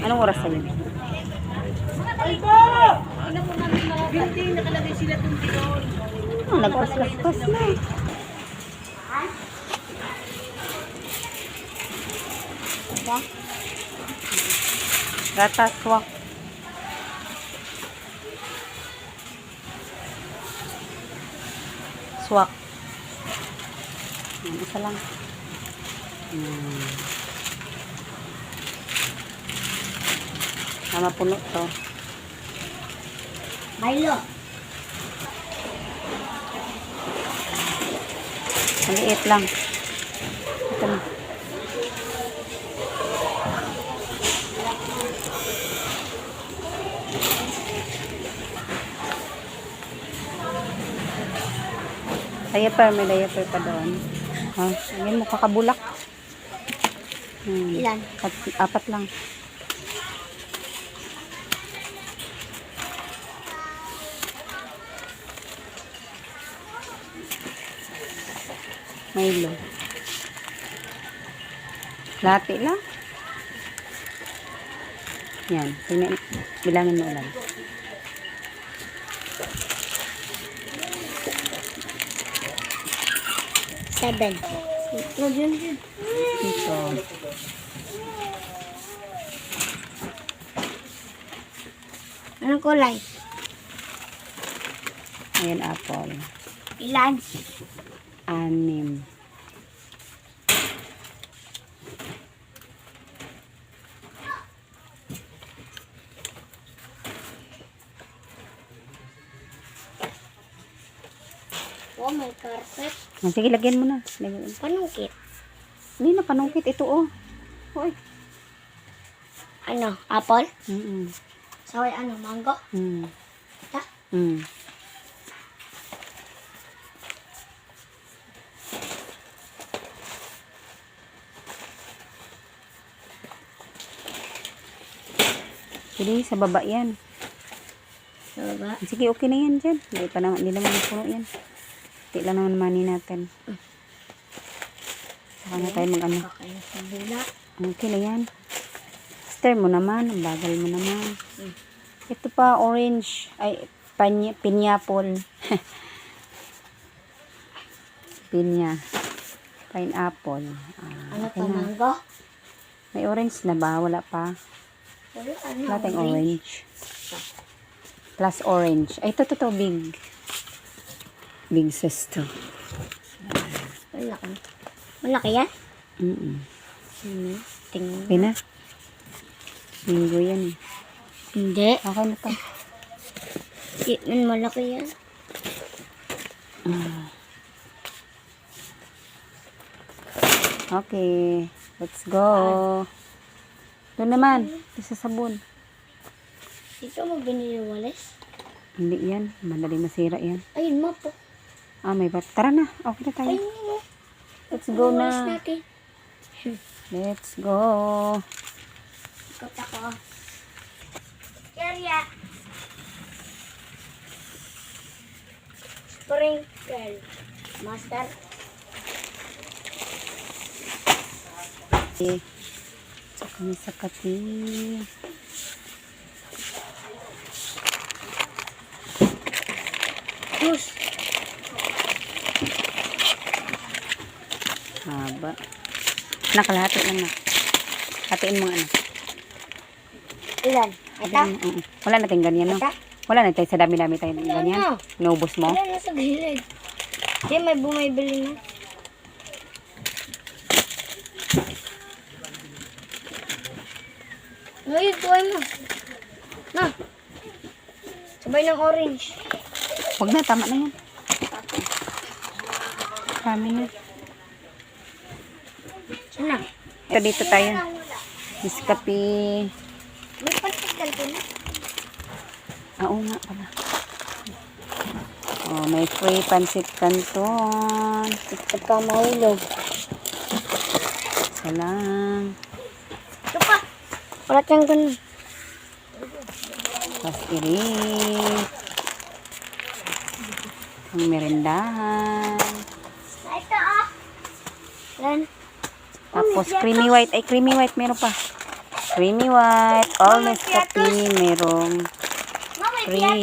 Anong oras na yun? Building, nakalagay sila itong tiyon. Nagpas-pas na. Gatas, wak. Swak. Yan, isa lang. Tama puno to. Milo. Maliit lang. Ito na. May diaper pa doon. Ha? Ayan mo, kakabulak. Ilan? Apat lang. Milo. Lati lang. Yan. Bilangin mo lang. Seven. Ito. Anong kulay? Ayan, apple. Ilan? 6. Oh, may carpet. Sige, lagyan mo na. Panungkit. Hindi na panungkit. Ito, oh. Hoy. Ano? Apple? Mm-mm. Saway ano? Mango? Ita? Sige, sa baba yan. Sa baba? Sige, okay na yan dyan. Hindi naman puno yan. Hindi lang naman money natin. Saka na tayo mag-ano. Kakaya sa bula. Okay na yan. Stir mo naman. Ang bagal mo naman. Ito pa, orange. Ay, pineapple. Pinya. Pineapple. Ano Okay pa? na. Mango? May orange na ba? Wala pa. Wala. Ano? Wala tayong orange. Plus orange. Ay, ito. Big. Big sis to. Malaki. Malaki yan? Tingnan. Okay na. Linggo yan eh. Hindi. Okay na to. Malaki yan. Okay. Let's go. Doon naman. Isa sabon. Dito mo binili walis? Hindi yan. Madali masira yan. Ayun mo po. May bat. Tara na. Okay na tayo. Ayun mo. Let's go Walis na. natin. Let's go. Ikot ako. Kerya. Sprinkle. Master. Okay. Tsaka kami sa kati. Juice. Haba. Nakalahati lang na. Hatiin mo nga na. Ilan? Ito? Wala natin ganyan, no? Ito? Wala natin sa dami-dami tayo ganyan. Inubos mo? Wala na sa gilid. Di, may bumibili na. Ngayon, tuway mo. Na. Sabay ng orange. Huwag na, tama na yan. Kami na. Sana. Ito dito tayo. Miskapi. May pantigal ko na. Oo nga pala. May free pansit canton. Ito pa mahulog. Isa lang. Ito pa. Wala tiyang ganun. Tapos irit. Ang merendahan. Ito ah. Yan. Tapos creamy white. Ay, creamy white. Meron pa. creamy white, all Nescafe, merong free.